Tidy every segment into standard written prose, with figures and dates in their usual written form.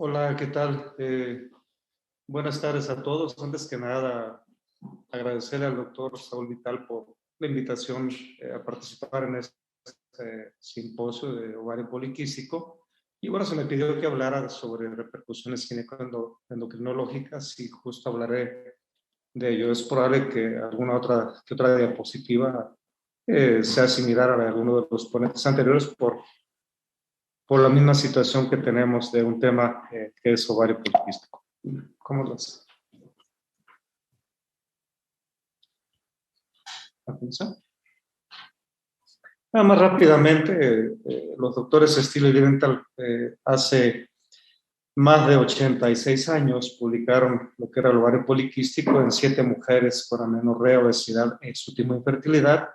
Hola, ¿qué tal? Buenas tardes a todos. Antes que nada, agradecerle al doctor Saúl Vital por la invitación a participar en este simposio de ovario poliquístico. Y bueno, se me pidió que hablara sobre repercusiones ginecodendocrinológicas y justo hablaré de ello. Es probable que alguna otra diapositiva sea similar a la de alguno de los ponentes anteriores por la misma situación que tenemos de un tema que es ovario poliquístico. ¿Cómo lo hace? ¿Atención? Nada más rápidamente, los doctores Steele y Liebenthal hace más de 86 años publicaron lo que era el ovario poliquístico en 7 mujeres con amenorrea, obesidad e tipo de infertilidad.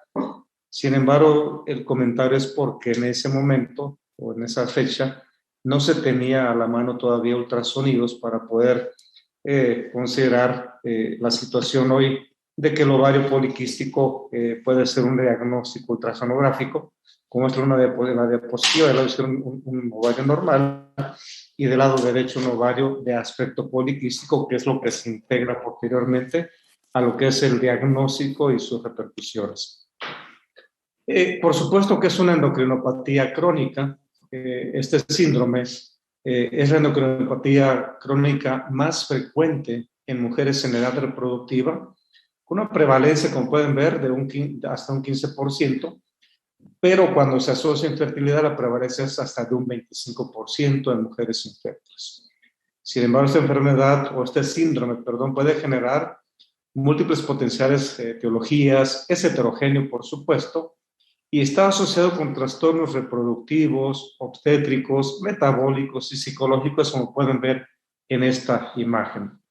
Sin embargo, el comentario es porque en ese momento o en esa fecha no se tenía a la mano todavía ultrasonidos para poder considerar la situación hoy de que el ovario poliquístico puede ser un diagnóstico ultrasonográfico, como es una diapositiva, del lado izquierdo un ovario normal y del lado derecho un ovario de aspecto poliquístico, que es lo que se integra posteriormente a lo que es el diagnóstico y sus repercusiones. Por supuesto que es una endocrinopatía crónica. Este síndrome es la endocrinopatía crónica más frecuente en mujeres en edad reproductiva, con una prevalencia, como pueden ver, hasta un 15%, pero cuando se asocia a infertilidad, la prevalencia es hasta de un 25% en mujeres infértiles. Sin embargo, esta enfermedad o este síndrome, puede generar múltiples potenciales etiologías, es heterogéneo, por supuesto, y está asociado con trastornos reproductivos, obstétricos, metabólicos y psicológicos, como pueden ver en esta imagen.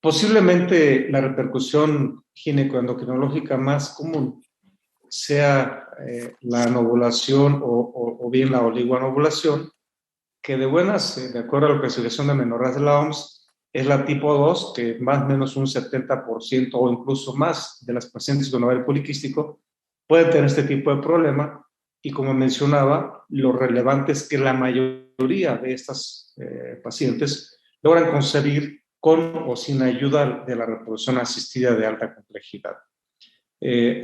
Posiblemente la repercusión ginecoendocrinológica más común sea la anovulación o bien la oligoanovulación, que de acuerdo a la clasificación de amenorreas de la OMS, es la tipo 2, que más o menos un 70% o incluso más de las pacientes con ovario poliquístico pueden tener este tipo de problema. Y como mencionaba, lo relevante es que la mayoría de estas pacientes logran concebir con o sin ayuda de la reproducción asistida de alta complejidad.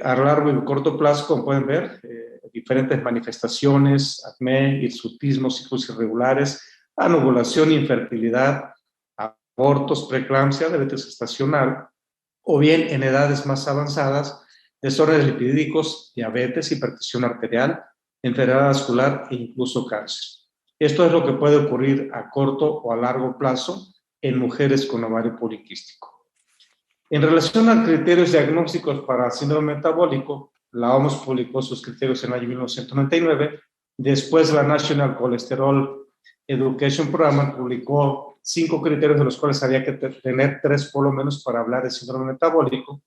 A largo y corto plazo, como pueden ver, diferentes manifestaciones, acné, hirsutismo, ciclos irregulares, anovulación, infertilidad, abortos, preeclampsia, diabetes gestacional, o bien en edades más avanzadas, desórdenes lipidídicos, diabetes, hipertensión arterial, enfermedad vascular e incluso cáncer. Esto es lo que puede ocurrir a corto o a largo plazo en mujeres con ovario poliquístico. En relación a criterios diagnósticos para síndrome metabólico, la OMS publicó sus criterios en el año 1999. Después, la National Cholesterol Education Program publicó 5 criterios, de los cuales había que tener 3 por lo menos para hablar de síndrome metabólico.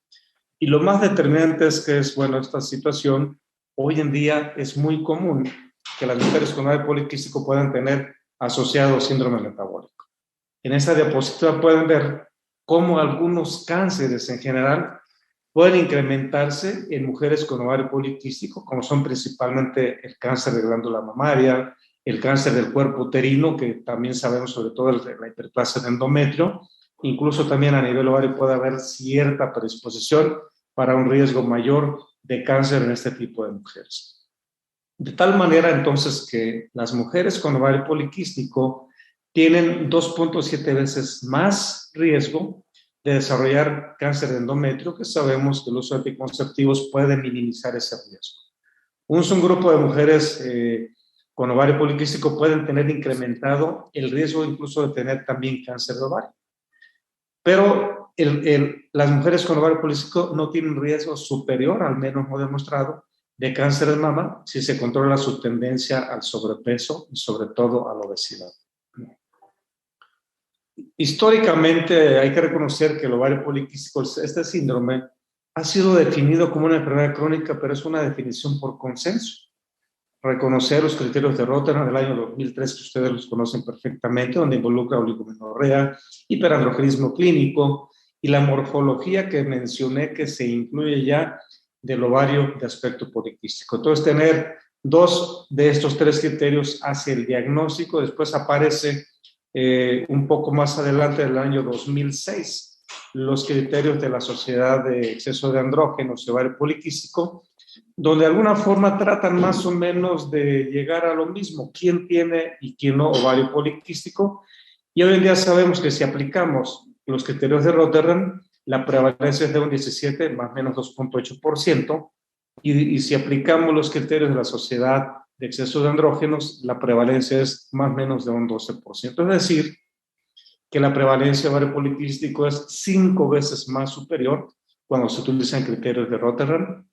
Y lo más determinante es que esta situación hoy en día es muy común que las mujeres con ovario poliquístico puedan tener asociado síndrome metabólico. En esta diapositiva pueden ver cómo algunos cánceres en general pueden incrementarse en mujeres con ovario poliquístico, como son principalmente el cáncer de glándula mamaria, el cáncer del cuerpo uterino, que también sabemos sobre todo la hiperplasia de endometrio. Incluso también a nivel ovario puede haber cierta predisposición para un riesgo mayor de cáncer en este tipo de mujeres. De tal manera entonces que las mujeres con ovario poliquístico tienen 2.7 veces más riesgo de desarrollar cáncer de endometrio, que sabemos que el uso de anticonceptivos puede minimizar ese riesgo. Un grupo de mujeres con ovario poliquístico pueden tener incrementado el riesgo incluso de tener también cáncer de ovario. Pero las mujeres con ovario poliquístico no tienen riesgo superior, al menos no demostrado, de cáncer de mama si se controla su tendencia al sobrepeso y sobre todo a la obesidad. Históricamente hay que reconocer que el ovario poliquístico, este síndrome, ha sido definido como una enfermedad crónica, pero es una definición por consenso. Reconocer los criterios de Rotterdam del año 2003, que ustedes los conocen perfectamente, donde involucra oligomenorrea, hiperandrogenismo clínico y la morfología que mencioné que se incluye ya del ovario de aspecto poliquístico. Entonces, tener Dos de estos tres criterios hacia el diagnóstico. Después aparece un poco más adelante, del año 2006, los criterios de la Sociedad de Exceso de Andrógenos y Ovario Poliquístico, donde de alguna forma tratan más o menos de llegar a lo mismo, quién tiene y quién no ovario poliquístico. Y hoy en día sabemos que si aplicamos los criterios de Rotterdam, la prevalencia es de un 17 más o menos 2.8%, y si aplicamos los criterios de la Sociedad de Exceso de Andrógenos, la prevalencia es más o menos de un 12%. Es decir, que la prevalencia de ovario poliquístico es 5 veces más superior cuando se utilizan criterios de Rotterdam.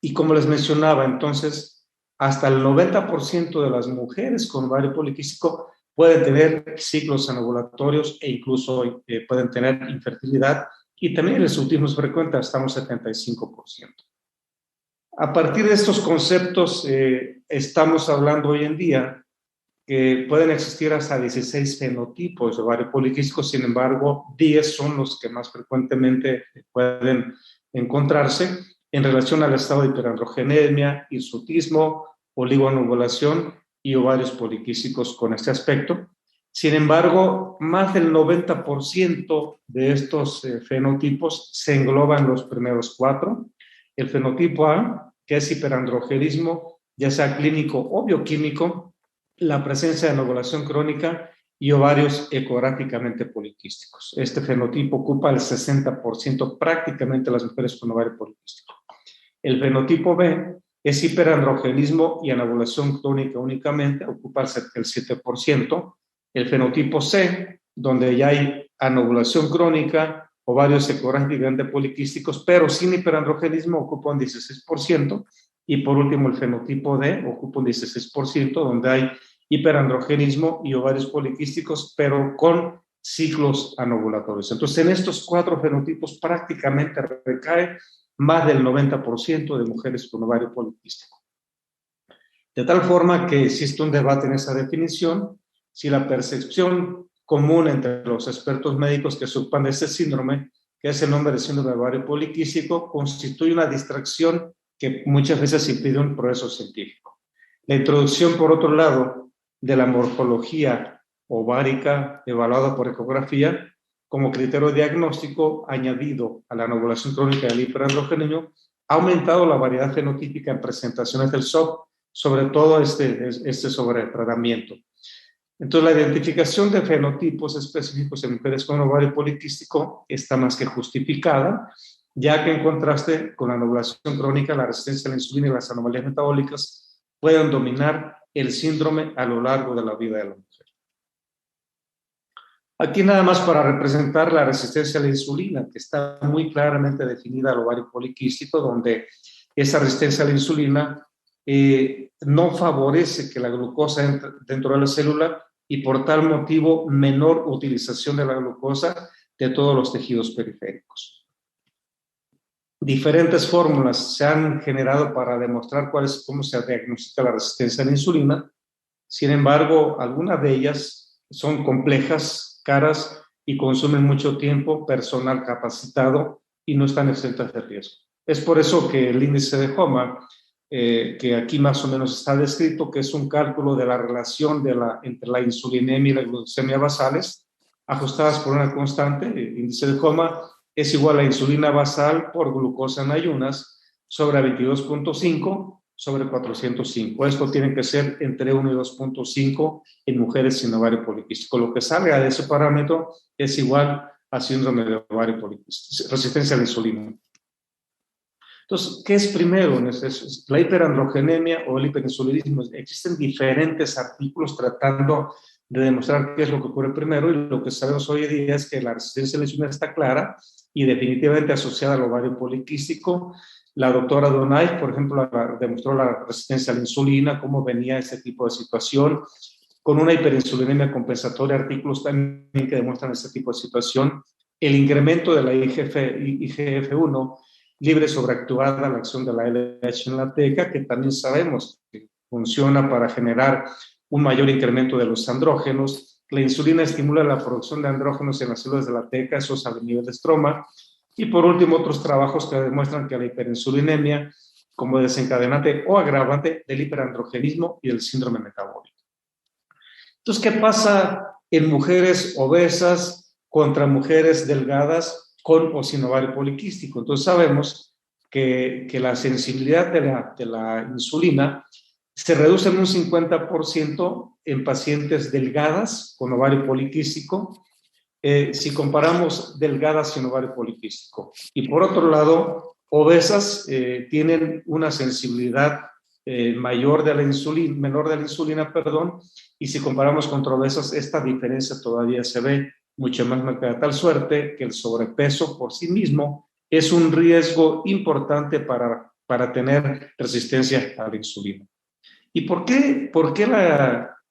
Y como les mencionaba, entonces, hasta el 90% de las mujeres con ovario poliquístico pueden tener ciclos anovulatorios e incluso pueden tener infertilidad, y también el hirsutismo es frecuente hasta un 75%. A partir de estos conceptos, estamos hablando hoy en día que pueden existir hasta 16 fenotipos de ovario poliquístico. Sin embargo, 10 son los que más frecuentemente pueden encontrarse en relación al estado de hiperandrogenemia, hirsutismo, oligoanovulación y ovarios poliquísticos con este aspecto. Sin embargo, más del 90% de estos fenotipos se engloban los primeros 4. El fenotipo A, que es hiperandrogenismo, ya sea clínico o bioquímico, la presencia de anovulación crónica y ovarios ecográficamente poliquísticos. Este fenotipo ocupa el 60% prácticamente de las mujeres con ovario poliquístico. El fenotipo B es hiperandrogenismo y anovulación crónica únicamente, ocupa el 7%. El fenotipo C, donde ya hay anovulación crónica, ovarios ecográficamente poliquísticos, pero sin hiperandrogenismo, ocupa un 16%. Y por último, el fenotipo D ocupa un 16%, donde hay hiperandrogenismo y ovarios poliquísticos, pero con ciclos anovulatorios. Entonces, en estos 4 fenotipos prácticamente recae más del 90% de mujeres con ovario poliquístico. De tal forma que existe un debate en esa definición, si la percepción común entre los expertos médicos que se ocupan de este síndrome, que es el nombre de síndrome de ovario poliquístico, constituye una distracción que muchas veces impide un progreso científico. La introducción, por otro lado, de la morfología ovárica evaluada por ecografía como criterio diagnóstico añadido a la anovulación crónica del hiperandrogenismo ha aumentado la variedad fenotípica en presentaciones del SOP, sobre todo este sobretratamiento. Entonces, la identificación de fenotipos específicos en mujeres con ovario poliquístico está más que justificada, ya que en contraste con la anovulación crónica, la resistencia a la insulina y las anomalías metabólicas pueden dominar el síndrome a lo largo de la vida de la mujer. Aquí nada más para representar la resistencia a la insulina, que está muy claramente definida al ovario poliquístico, donde esa resistencia a la insulina no favorece que la glucosa entre dentro de la célula, y por tal motivo menor utilización de la glucosa de todos los tejidos periféricos. Diferentes fórmulas se han generado para demostrar cómo se diagnostica la resistencia a la insulina. Sin embargo, algunas de ellas son complejas, caras y consumen mucho tiempo, personal capacitado y no están exentas de riesgo. Es por eso que el índice de HOMA, que aquí más o menos está descrito, que es un cálculo de la relación entre la insulinemia y la glucemia basales, ajustadas por una constante, el índice de HOMA es igual a insulina basal por glucosa en ayunas sobre 22.5 sobre 405. Esto tiene que ser entre 1 y 2.5 en mujeres sin ovario poliquístico. Lo que salga de ese parámetro es igual a síndrome de ovario poliquístico, resistencia a la insulina. Entonces, ¿qué es primero? ¿La hiperandrogenemia o el hiperinsulinismo? Existen diferentes artículos tratando de demostrar qué es lo que ocurre primero, y lo que sabemos hoy en día es que la resistencia a la insulina está clara y definitivamente asociada al ovario poliquístico. La doctora Donay, por ejemplo, demostró la resistencia a la insulina, cómo venía ese tipo de situación, con una hiperinsulinemia compensatoria, artículos también que demuestran ese tipo de situación. El incremento de la IGF-1 libre sobreactuada, la acción de la LH en la teca, que también sabemos que funciona para generar un mayor incremento de los andrógenos. La insulina estimula la producción de andrógenos en las células de la teca, eso es a nivel de estroma. Y por último, otros trabajos que demuestran que la hiperinsulinemia como desencadenante o agravante del hiperandrogenismo y del síndrome metabólico. Entonces, ¿qué pasa en mujeres obesas contra mujeres delgadas con o sin ovario poliquístico? Entonces, sabemos que la sensibilidad de la insulina se reduce en un 50% en pacientes delgadas con ovario poliquístico, si comparamos delgadas sin ovario poliquístico. Y por otro lado, obesas tienen una sensibilidad menor de la insulina, perdón, y si comparamos con obesas, esta diferencia todavía se ve mucho más marcada, de tal suerte que el sobrepeso por sí mismo es un riesgo importante para tener resistencia a la insulina. ¿Y por qué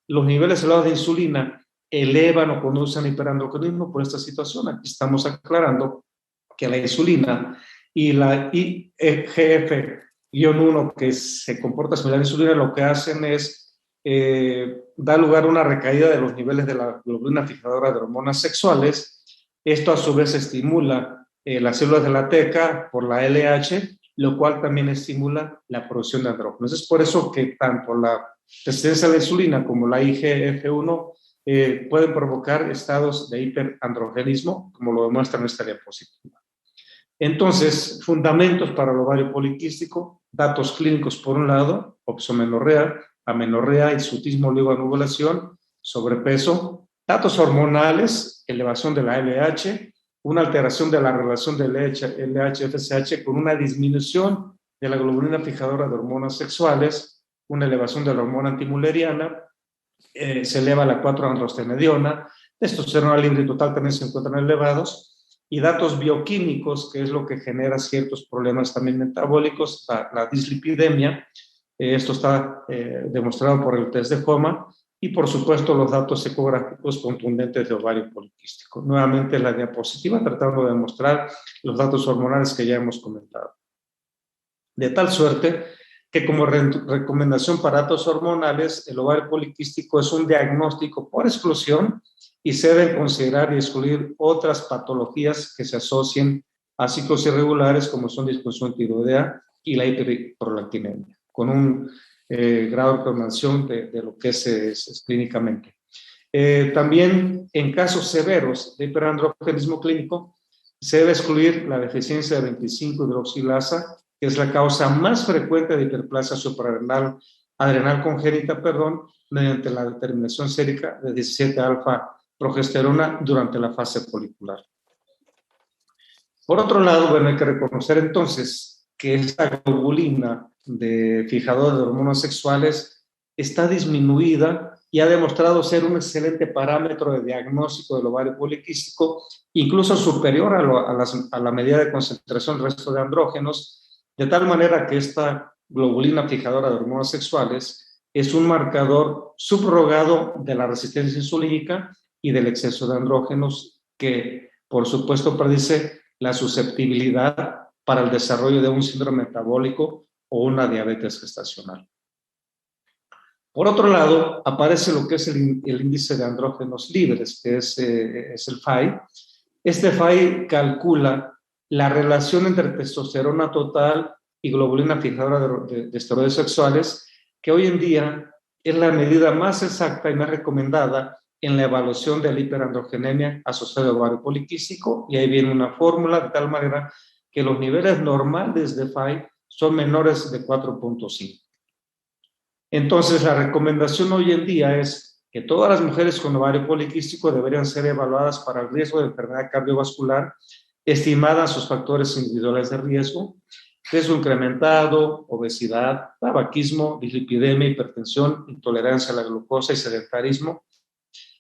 los niveles elevados de insulina elevan o conducen al hiperandrogenismo por esta situación? Aquí estamos aclarando que la insulina y la IGF-1, que se comporta similar a la insulina, lo que hacen es dar lugar a una recaída de los niveles de la globulina fijadora de hormonas sexuales. Esto a su vez estimula las células de la teca por la LH, lo cual también estimula la producción de andrógenos. Es por eso que tanto la resistencia a la insulina como la IGF-1 pueden provocar estados de hiperandrogenismo, como lo demuestra en esta diapositiva. Entonces, fundamentos para el ovario poliquístico, datos clínicos por un lado, opsomenorrea, amenorrea, hirsutismo, oligoanovulación, sobrepeso, datos hormonales, elevación de la LH, una alteración de la relación del LH-FSH con una disminución de la globulina fijadora de hormonas sexuales, una elevación de la hormona antimuleriana, se eleva la 4-androstenediona, testosterona libre y total también se encuentran elevados, y datos bioquímicos, que es lo que genera ciertos problemas también metabólicos, la dislipidemia, esto está demostrado por el test de HOMA, y por supuesto los datos ecográficos contundentes de ovario poliquístico. Nuevamente la diapositiva tratando de demostrar los datos hormonales que ya hemos comentado. De tal suerte que como recomendación para datos hormonales, el ovario poliquístico es un diagnóstico por exclusión y se deben considerar y excluir otras patologías que se asocien a ciclos irregulares como son disfunción tiroidea y la hiperprolactinemia, con un grado de reclamación de lo que es clínicamente. También en casos severos de hiperandrogenismo clínico se debe excluir la deficiencia de 25-hidroxilasa, que es la causa más frecuente de hiperplasia suprarrenal adrenal congénita, mediante la determinación sérica de 17-alfa-progesterona durante la fase folicular. Por otro lado, bueno, hay que reconocer entonces que esta globulina de fijador de hormonas sexuales está disminuida y ha demostrado ser un excelente parámetro de diagnóstico del ovario poliquístico, incluso superior a la medida de concentración del resto de andrógenos, de tal manera que esta globulina fijadora de hormonas sexuales es un marcador subrogado de la resistencia insulínica y del exceso de andrógenos que, por supuesto, predice la susceptibilidad para el desarrollo de un síndrome metabólico o una diabetes gestacional. Por otro lado, aparece lo que es el índice de andrógenos libres, que es el PHI. Este PHI calcula la relación entre testosterona total y globulina fijadora de esteroides sexuales, que hoy en día es la medida más exacta y más recomendada en la evaluación de la hiperandrogenemia asociada al ovario poliquístico, y ahí viene una fórmula de tal manera que los niveles normales de PHI son menores de 4.5. Entonces, la recomendación hoy en día es que todas las mujeres con ovario poliquístico deberían ser evaluadas para el riesgo de enfermedad cardiovascular, estimadas sus factores individuales de riesgo, riesgo incrementado, obesidad, tabaquismo, dislipidemia, hipertensión, intolerancia a la glucosa y sedentarismo,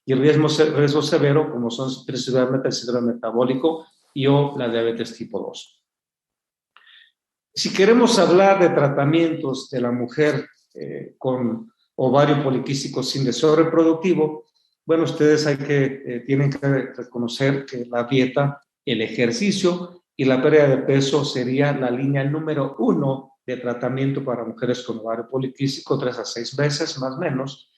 y riesgo severo, como son principalmente el síndrome metabólico y o la diabetes tipo 2. Si queremos hablar de tratamientos de la mujer con ovario poliquístico sin deseo reproductivo, bueno, ustedes tienen que reconocer que la dieta, el ejercicio y la pérdida de peso sería la línea número 1 de tratamiento para mujeres con ovario poliquístico, 3 a 6 veces, más o menos.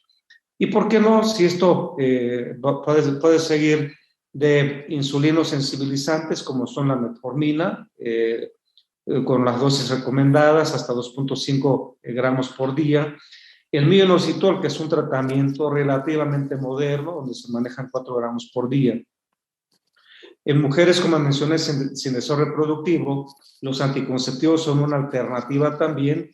¿Y por qué no? Si esto puede seguir de insulinos sensibilizantes como son la metformina, con las dosis recomendadas, hasta 2.5 gramos por día. El minoxidil, que es un tratamiento relativamente moderno, donde se manejan 4 gramos por día. En mujeres, como mencioné, sin deseo reproductivo, los anticonceptivos son una alternativa también,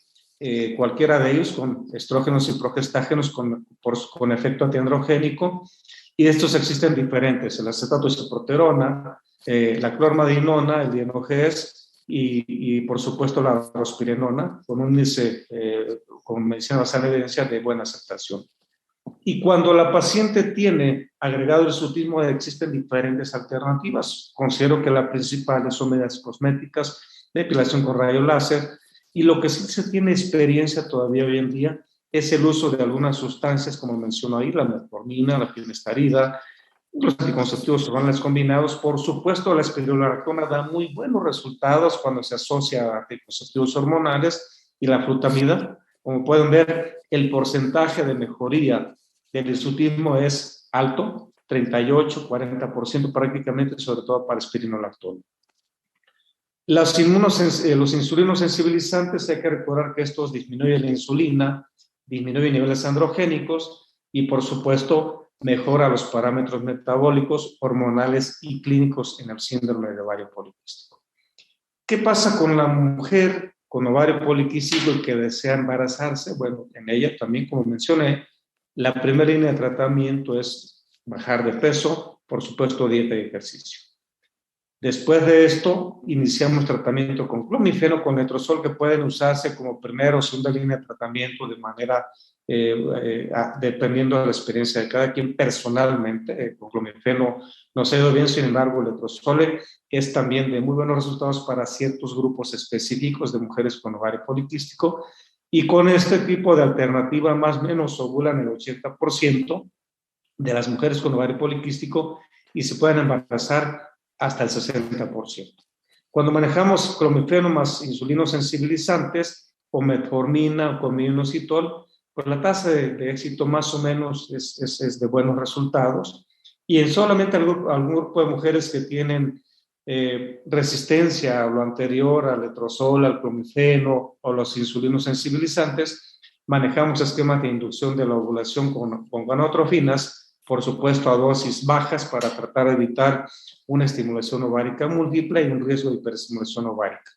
cualquiera de ellos, con estrógenos y progestágenos con efecto antiandrogénico, y estos existen diferentes: el acetato de isoproterona, la clormadinona, el dienogés y por supuesto la rospirenona, con un índice, con medicina basada en evidencia, de buena aceptación. Y cuando la paciente tiene agregado el hirsutismo, existen diferentes alternativas. Considero que las principales son medidas cosméticas, depilación con rayo láser, y lo que sí se tiene experiencia todavía hoy en día es el uso de algunas sustancias, como menciono ahí, la metformina, la finasterida, los anticonceptivos hormonales combinados. Por supuesto, la espironolactona da muy buenos resultados cuando se asocia a anticonceptivos hormonales, y la flutamida. Como pueden ver, el porcentaje de mejoría del hirsutismo es alto, 38-40% prácticamente, sobre todo para espironolactona. Los insulinos sensibilizantes, hay que recordar que estos disminuyen la insulina, disminuyen niveles androgénicos y, por supuesto, mejora los parámetros metabólicos, hormonales y clínicos en el síndrome de ovario poliquístico. ¿Qué pasa con la mujer con ovario poliquístico y que desea embarazarse? Bueno, en ella también, como mencioné, la primera línea de tratamiento es bajar de peso, por supuesto, dieta y ejercicio. Después de esto, iniciamos tratamiento con clomifeno, con letrozol, que pueden usarse como primera o segunda línea de tratamiento de manera, dependiendo de la experiencia de cada quien. Personalmente, con clomifeno no se ha ido bien, sin embargo, el letrozol es también de muy buenos resultados para ciertos grupos específicos de mujeres con ovario poliquístico, y con este tipo de alternativa, más o menos ovulan el 80% de las mujeres con ovario poliquístico y se pueden embarazar hasta el 60%. Cuando manejamos clomifeno más insulinos sensibilizantes, o metformina o con minoxidil, pues la tasa de éxito más o menos es de buenos resultados. Y en solamente algún grupo de mujeres que tienen resistencia a lo anterior, al letrozol, al clomifeno o los insulinos sensibilizantes, manejamos esquemas de inducción de la ovulación con gonadotrofinas, por supuesto a dosis bajas, para tratar de evitar una estimulación ovárica múltiple y un riesgo de hiperestimulación ovárica.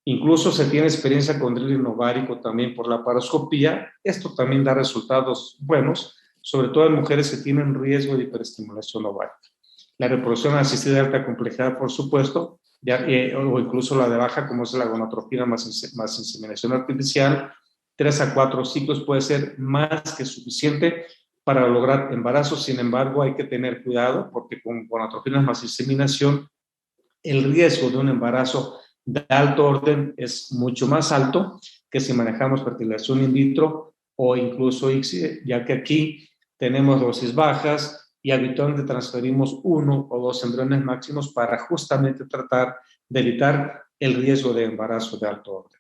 Incluso se tiene experiencia con drilling ovárico también por la paroscopía. Esto también da resultados buenos, sobre todo en mujeres que tienen riesgo de hiperestimulación ovárica. La reproducción asistida de alta complejidad, por supuesto, o incluso la de baja, como es la gonadotropina más inseminación artificial, 3 a 4 ciclos puede ser más que suficiente para lograr embarazo. Sin embargo, hay que tener cuidado, porque con gonadotropinas más inseminación, el riesgo de un embarazo de alto orden es mucho más alto que si manejamos fertilización in vitro o incluso ICSI, ya que aquí tenemos dosis bajas y habitualmente transferimos 1 o 2 embriones máximos para justamente tratar de evitar el riesgo de embarazo de alto orden.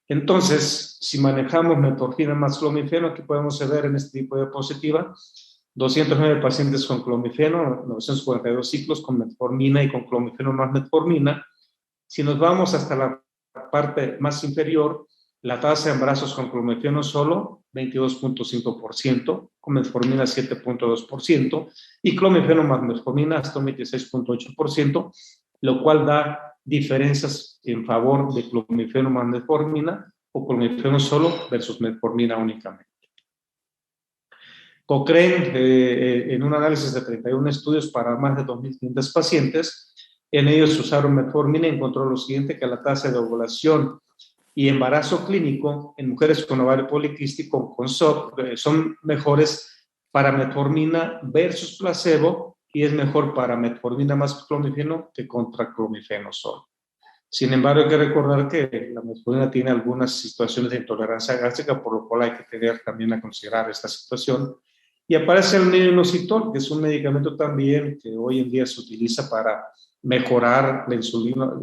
Entonces, si manejamos metformina más clomifeno, aquí podemos ver en este tipo de diapositiva 209 pacientes con clomifeno, 942 ciclos con metformina y con clomifeno más metformina. Si nos vamos hasta la parte más inferior, la tasa de embarazos con clomifeno solo, 22.5%, con metformina 7.2%, y clomifeno más metformina hasta 26.8%, lo cual da diferencias en favor de clomifeno más metformina o clomifeno solo versus metformina únicamente. Cochrane, en un análisis de 31 estudios para más de 2.500 pacientes, en ellos usaron metformina y encontró lo siguiente: que la tasa de ovulación y embarazo clínico en mujeres con ovario poliquístico con SOP son mejores para metformina versus placebo, y es mejor para metformina más clomifeno que contra clomifeno solo. Sin embargo, hay que recordar que la metformina tiene algunas situaciones de intolerancia gástrica, por lo cual hay que tener también a considerar esta situación. Y aparece el minoxidil, que es un medicamento también que hoy en día se utiliza para mejorar la insulina,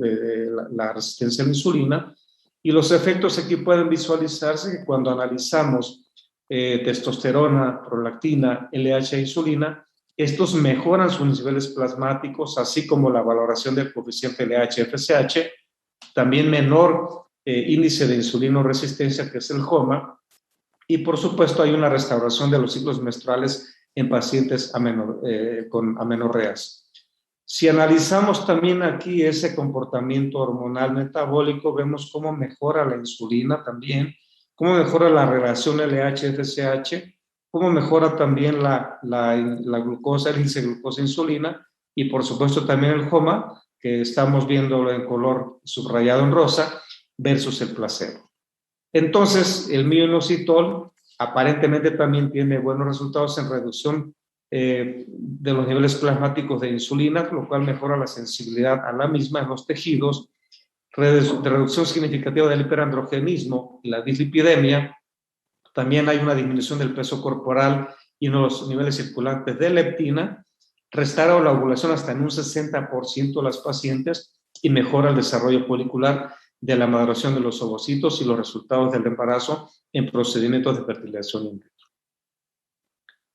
la resistencia a la insulina. Y los efectos aquí pueden visualizarse que cuando analizamos testosterona, prolactina, LH e insulina, estos mejoran sus niveles plasmáticos, así como la valoración del coeficiente LH-FSH, también menor índice de insulinoresistencia, que es el HOMA, y por supuesto hay una restauración de los ciclos menstruales en pacientes con amenorreas. Si analizamos también aquí ese comportamiento hormonal metabólico, vemos cómo mejora la insulina también, cómo mejora la relación LH-FSH, cómo mejora también la glucosa, el índice de glucosa-insulina, y por supuesto también el HOMA, que estamos viéndolo en color subrayado en rosa, versus el placebo. Entonces, el minoxidil aparentemente también tiene buenos resultados en reducción de los niveles plasmáticos de insulina, lo cual mejora la sensibilidad a la misma en los tejidos, reducción significativa del hiperandrogenismo y la dislipidemia. También hay una disminución del peso corporal y en los niveles circulantes de leptina, restaura la ovulación hasta en un 60% de las pacientes y mejora el desarrollo folicular de la maduración de los ovocitos y los resultados del embarazo en procedimientos de fertilización in vitro.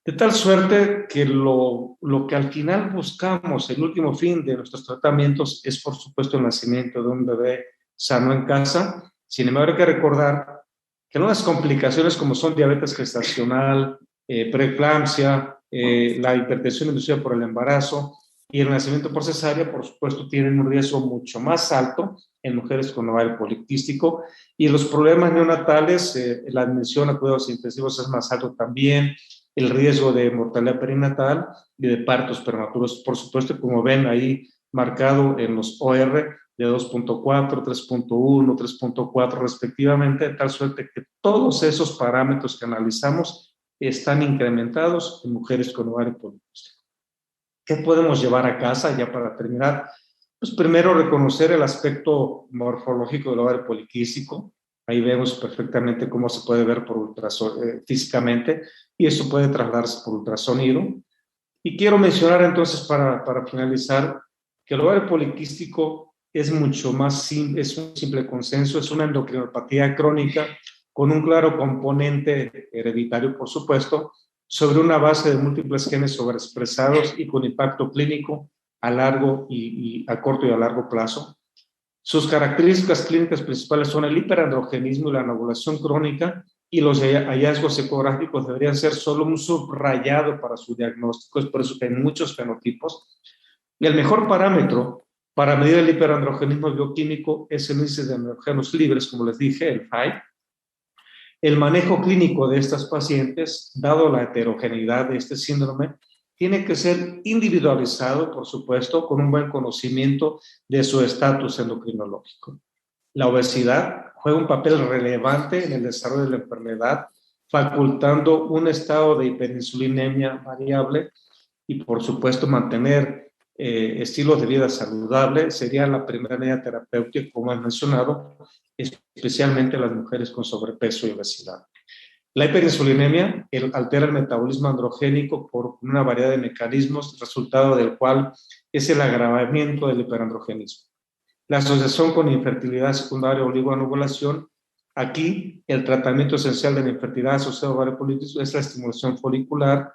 De tal suerte que lo que al final buscamos, el último fin de nuestros tratamientos, es por supuesto el nacimiento de un bebé sano en casa. Sin embargo, hay que recordar que algunas complicaciones como son diabetes gestacional, preeclampsia, la hipertensión inducida por el embarazo y el nacimiento por cesárea, por supuesto, tienen un riesgo mucho más alto en mujeres con ovario poliquístico, y los problemas neonatales, la admisión a cuidados intensivos es más alto también, el riesgo de mortalidad perinatal y de partos prematuros, por supuesto, como ven ahí marcado en los OR de 2.4, 3.1, 3.4 respectivamente, de tal suerte que todos esos parámetros que analizamos están incrementados en mujeres con ovario poliquístico. ¿Qué podemos llevar a casa ya para terminar? Pues primero reconocer el aspecto morfológico del ovario poliquístico. Ahí vemos perfectamente cómo se puede ver por físicamente, y eso puede trasladarse por ultrasonido. Y quiero mencionar entonces para finalizar que el ovario poliquístico es mucho más simple, es un simple consenso, es una endocrinopatía crónica con un claro componente hereditario, por supuesto, sobre una base de múltiples genes sobreexpresados y con impacto clínico a largo a corto y a largo plazo. Sus características clínicas principales son el hiperandrogenismo y la anovulación crónica, y los hallazgos ecográficos deberían ser solo un subrayado para su diagnóstico, es por eso que hay muchos fenotipos. Y el mejor parámetro para medir el hiperandrogenismo bioquímico es el índice de andrógenos libres, como les dije, el HAI. El manejo clínico de estas pacientes, dado la heterogeneidad de este síndrome, tiene que ser individualizado, por supuesto, con un buen conocimiento de su estatus endocrinológico. La obesidad juega un papel relevante en el desarrollo de la enfermedad, facultando un estado de hiperinsulinemia variable, y, por supuesto, mantener estilos de vida saludable sería la primera medida terapéutica, como he mencionado, especialmente las mujeres con sobrepeso y obesidad. La hiperinsulinemia altera el metabolismo androgénico por una variedad de mecanismos, resultado del cual es el agravamiento del hiperandrogenismo. La asociación con infertilidad secundaria o oligoanovulación, aquí el tratamiento esencial de la infertilidad asociada a ovario poliquístico es la estimulación folicular,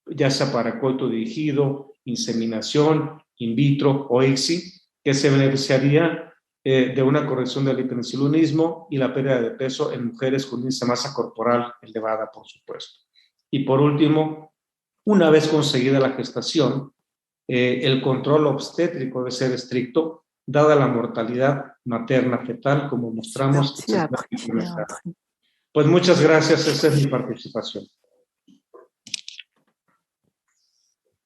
ya sea para coito dirigido, inseminación, in vitro o ICSI, que se beneficiaría de una corrección del hiperinsulinismo y la pérdida de peso en mujeres con índice de masa corporal elevada, por supuesto. Y por último, una vez conseguida la gestación, el control obstétrico debe ser estricto, dada la mortalidad materna fetal, como mostramos. Pues muchas gracias, esa es mi participación.